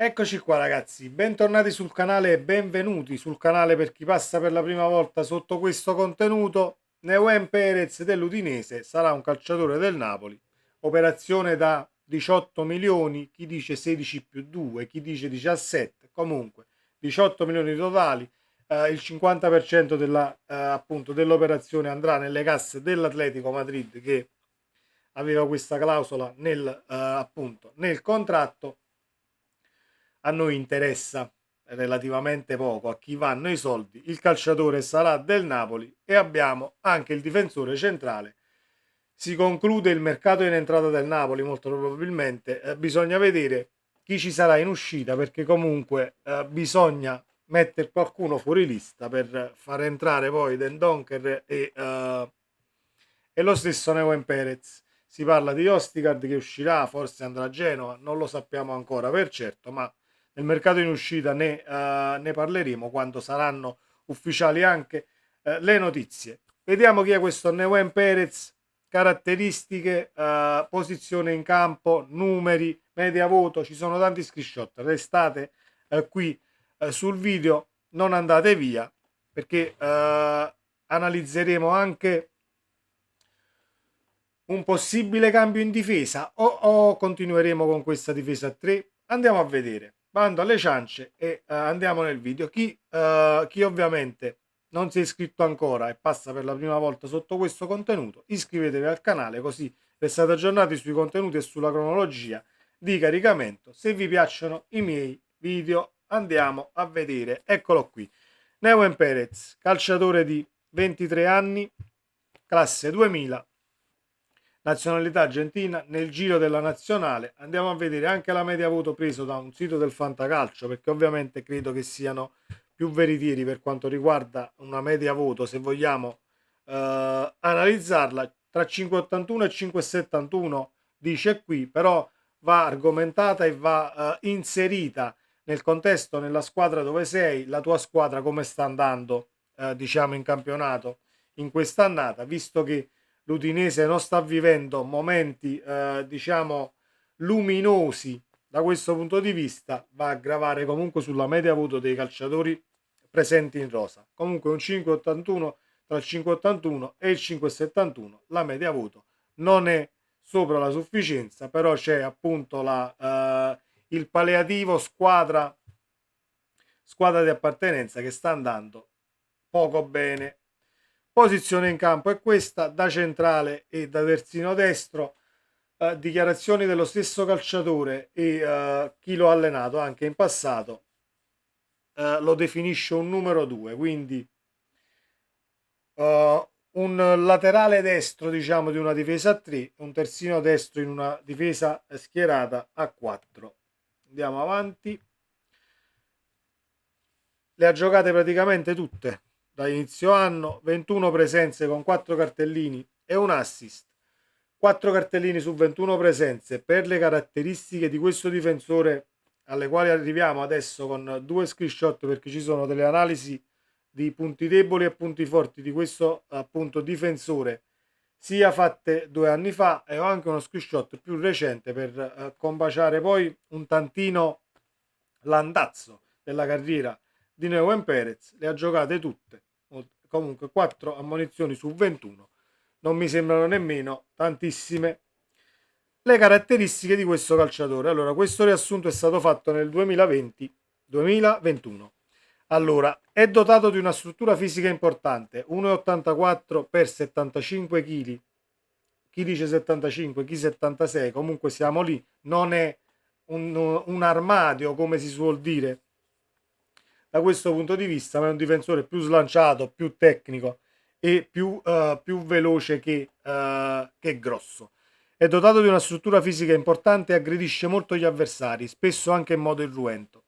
Eccoci qua ragazzi, bentornati sul canale e benvenuti sul canale per chi passa per la prima volta sotto questo contenuto. Neuen Perez dell'Udinese sarà un calciatore del Napoli, operazione da 18 milioni, chi dice 16 più 2, chi dice 17, comunque 18 milioni totali, il 50% appunto, dell'operazione andrà nelle casse dell'Atletico Madrid che aveva questa clausola appunto, nel contratto. A noi interessa relativamente poco a chi vanno i soldi, il calciatore sarà del Napoli e abbiamo anche il difensore centrale. Si conclude il mercato in entrata del Napoli molto probabilmente, bisogna vedere chi ci sarà in uscita perché comunque bisogna mettere qualcuno fuori lista per far entrare poi Den Donker e lo stesso Neuen Perez. Si parla di Ostigard che uscirà, forse andrà a Genova, non lo sappiamo ancora per certo, ma nel mercato in uscita ne parleremo quando saranno ufficiali anche le notizie. Vediamo chi è questo Neuen Perez, caratteristiche, posizione in campo, numeri, media voto, ci sono tanti screenshot, restate qui sul video, non andate via perché analizzeremo anche un possibile cambio in difesa o continueremo con questa difesa a 3? Andiamo a vedere. Bando alle ciance e andiamo nel video. Chi ovviamente non si è iscritto ancora e passa per la prima volta sotto questo contenuto, iscrivetevi al canale così restate aggiornati sui contenuti e sulla cronologia di caricamento. Se vi piacciono i miei video andiamo a vedere. Eccolo qui. Neuen Perez, calciatore di 23 anni, classe 2000, nazionalità argentina. Nel giro della nazionale andiamo a vedere anche la media voto preso da un sito del Fantacalcio, perché ovviamente credo che siano più veritieri per quanto riguarda una media voto, se vogliamo analizzarla. Tra 5,81 e 5,71 dice qui, però va argomentata e va inserita nel contesto, nella squadra dove sei, la tua squadra come sta andando diciamo in campionato in quest'annata, visto che l'Udinese non sta vivendo momenti diciamo luminosi da questo punto di vista, va a gravare comunque sulla media voto dei calciatori presenti in rosa. Comunque un 5,81, tra il 5,81 e il 5,71 la media voto non è sopra la sufficienza, però c'è appunto il palliativo squadra di appartenenza che sta andando poco bene. Posizione in campo è questa, da centrale e da terzino destro. Dichiarazioni dello stesso calciatore e chi lo ha allenato anche in passato lo definisce un numero 2, quindi un laterale destro diciamo di una difesa a 3, un terzino destro in una difesa schierata a 4. Andiamo avanti. Le ha giocate praticamente tutte da inizio anno, 21 presenze con 4 cartellini e un assist. 4 cartellini su 21 presenze per le caratteristiche di questo difensore, alle quali arriviamo adesso con due screenshot perché ci sono delle analisi di punti deboli e punti forti di questo appunto difensore, sia fatte 2 anni fa, e ho anche uno screenshot più recente per combaciare poi un tantino l'andazzo della carriera di Neuen Perez. Le ha giocate tutte, comunque 4 ammonizioni su 21 non mi sembrano nemmeno tantissime. Le caratteristiche di questo calciatore. Allora, questo riassunto è stato fatto nel 2020-2021. Allora, è dotato di una struttura fisica importante, 1,84 per 75 kg. Chi dice 75, chi 76, comunque siamo lì, non è un armadio come si suol dire da questo punto di vista, ma è un difensore più slanciato, più tecnico e più veloce che grosso. È dotato di una struttura fisica importante e aggredisce molto gli avversari, spesso anche in modo irruento.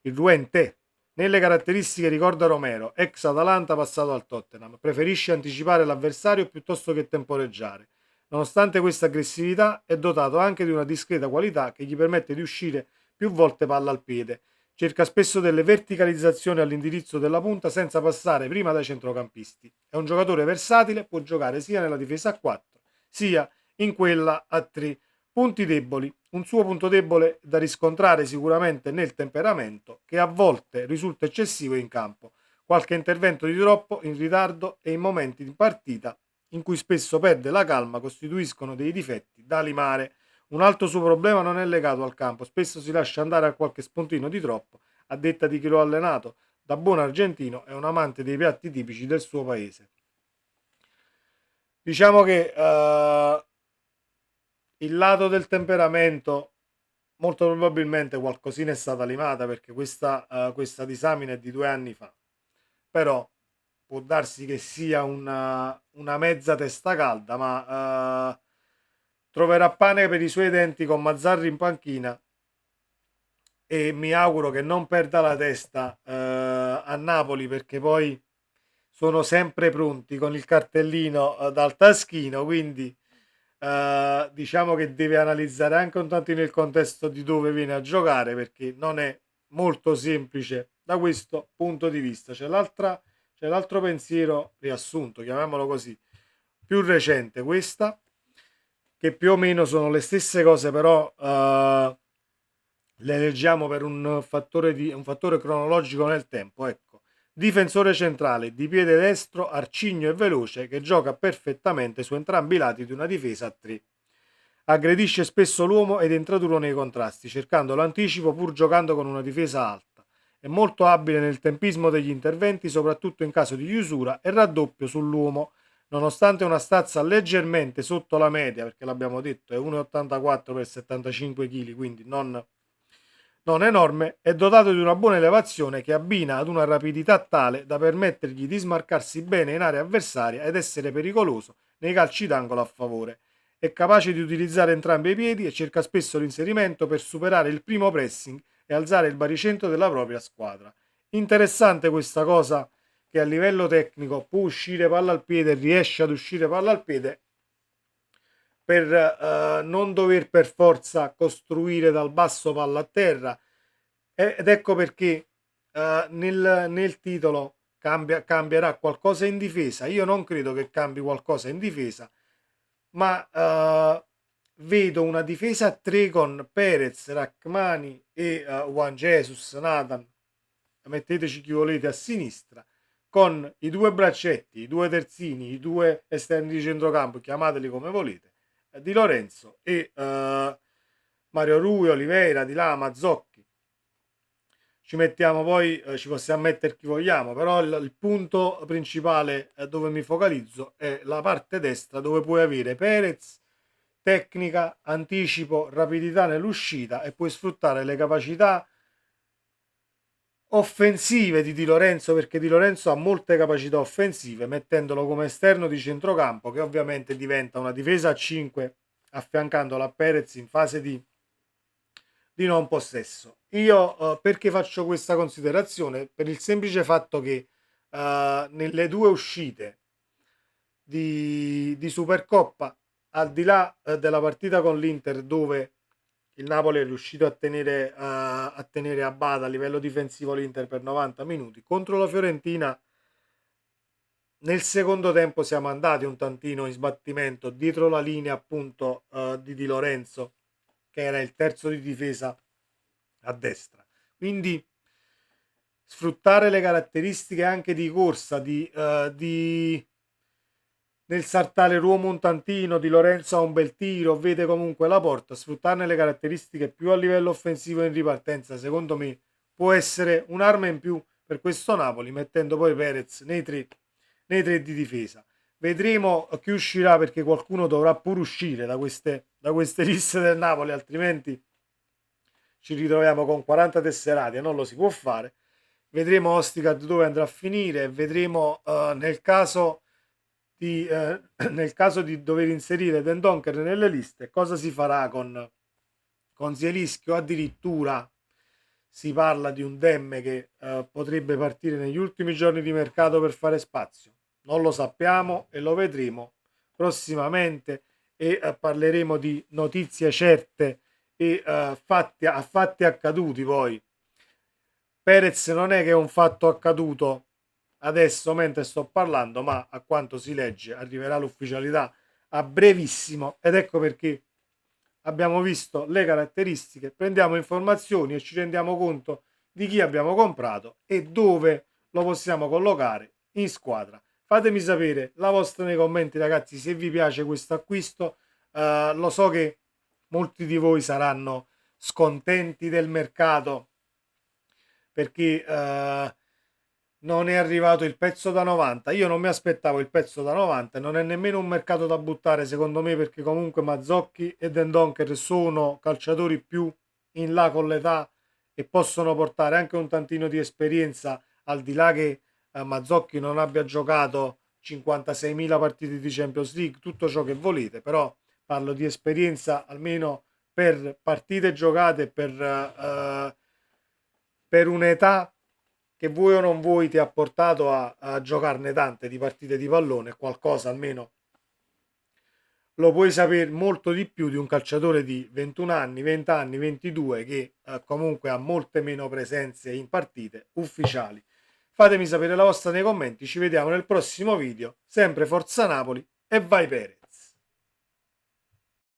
Irruente. Nelle caratteristiche ricorda Romero, ex Atalanta passato al Tottenham. Preferisce anticipare l'avversario piuttosto che temporeggiare. Nonostante questa aggressività, è dotato anche di una discreta qualità che gli permette di uscire più volte palla al piede. Cerca spesso delle verticalizzazioni all'indirizzo della punta senza passare prima dai centrocampisti. È un giocatore versatile, può giocare sia nella difesa a 4 sia in quella a 3. Punti deboli. Un suo punto debole da riscontrare sicuramente nel temperamento, che a volte risulta eccessivo in campo, qualche intervento di troppo, in ritardo e in momenti di partita in cui spesso perde la calma costituiscono dei difetti da limare. Un altro suo problema non è legato al campo, spesso si lascia andare a qualche spuntino di troppo, a detta di chi lo ha allenato. Da buon argentino è un amante dei piatti tipici del suo paese. Diciamo che il lato del temperamento molto probabilmente qualcosina è stata limata perché questa disamina è di 2 anni fa, però può darsi che sia una mezza testa calda, ma troverà pane per i suoi denti con Mazzarri in panchina e mi auguro che non perda la testa a Napoli perché poi sono sempre pronti con il cartellino dal taschino, quindi diciamo che deve analizzare anche un tantino il contesto di dove viene a giocare perché non è molto semplice da questo punto di vista. C'è l'altro pensiero riassunto, chiamiamolo così, più recente questa, che più o meno sono le stesse cose, però le leggiamo per un fattore cronologico nel tempo. Ecco, difensore centrale di piede destro, arcigno e veloce che gioca perfettamente su entrambi i lati di una difesa a 3. Aggredisce spesso l'uomo ed entra duro nei contrasti, cercando l'anticipo pur giocando con una difesa alta. È molto abile nel tempismo degli interventi, soprattutto in caso di chiusura e raddoppio sull'uomo. Nonostante una stazza leggermente sotto la media, perché l'abbiamo detto è 1,84 per 75 kg, quindi non enorme, è dotato di una buona elevazione che abbina ad una rapidità tale da permettergli di smarcarsi bene in area avversaria ed essere pericoloso nei calci d'angolo a favore. È capace di utilizzare entrambi i piedi e cerca spesso l'inserimento per superare il primo pressing e alzare il baricentro della propria squadra. Interessante questa cosa che a livello tecnico può uscire palla al piede, riesce ad uscire palla al piede per non dover per forza costruire dal basso palla a terra ed ecco perché nel titolo cambierà qualcosa in difesa. Io non credo che cambi qualcosa in difesa, ma vedo una difesa a 3 con Perez, Rachmani e Juan Jesus, Nathan, metteteci chi volete a sinistra, con i due braccetti, i due terzini, i due esterni di centrocampo, chiamateli come volete, Di Lorenzo e Mario Rui, Oliveira, Di Lama, Zocchi. Ci mettiamo poi, ci possiamo mettere chi vogliamo, però il punto principale dove mi focalizzo è la parte destra dove puoi avere Perez, tecnica, anticipo, rapidità nell'uscita e puoi sfruttare le capacità offensive di Di Lorenzo perché Di Lorenzo ha molte capacità offensive mettendolo come esterno di centrocampo che ovviamente diventa una difesa a 5 affiancandola a Perez in fase di non possesso. Io perché faccio questa considerazione? Per il semplice fatto che nelle due uscite di Supercoppa, al di là della partita con l'Inter dove il Napoli è riuscito a tenere a bada a livello difensivo l'Inter per 90 minuti, contro la Fiorentina nel secondo tempo siamo andati un tantino in sbattimento dietro la linea appunto di Di Lorenzo che era il terzo di difesa a destra. Quindi sfruttare le caratteristiche anche di corsa nel saltare l'uomo un tantino, Di Lorenzo ha un bel tiro, vede comunque la porta, sfruttarne le caratteristiche più a livello offensivo in ripartenza, secondo me può essere un'arma in più per questo Napoli, mettendo poi Perez nei tre di difesa. Vedremo chi uscirà perché qualcuno dovrà pur uscire da queste liste del Napoli, altrimenti ci ritroviamo con 40 tesserati e non lo si può fare. Vedremo Ostigard dove andrà a finire, vedremo nel caso di dover inserire Den Donker nelle liste cosa si farà con Zielinski o addirittura si parla di un Demme che potrebbe partire negli ultimi giorni di mercato per fare spazio. Non lo sappiamo e lo vedremo prossimamente e parleremo di notizie certe e fatti accaduti poi. Perez non è che è un fatto accaduto adesso mentre sto parlando, ma a quanto si legge arriverà l'ufficialità a brevissimo ed ecco perché abbiamo visto le caratteristiche, prendiamo informazioni e ci rendiamo conto di chi abbiamo comprato e dove lo possiamo collocare in squadra. Fatemi sapere la vostra nei commenti, ragazzi, se vi piace questo acquisto. Lo so che molti di voi saranno scontenti del mercato perché non è arrivato il pezzo da 90. Io non mi aspettavo il pezzo da 90, non è nemmeno un mercato da buttare secondo me, perché comunque Mazzocchi e Dendonker sono calciatori più in là con l'età e possono portare anche un tantino di esperienza, al di là che Mazzocchi non abbia giocato 56.000 partite di Champions League, tutto ciò che volete, però parlo di esperienza almeno per partite giocate, per un'età che vuoi o non vuoi ti ha portato a giocarne tante di partite di pallone, qualcosa almeno lo puoi sapere molto di più di un calciatore di 21 anni, 20 anni, 22 che comunque ha molte meno presenze in partite ufficiali. Fatemi sapere la vostra nei commenti, ci vediamo nel prossimo video, sempre Forza Napoli e vai Perez!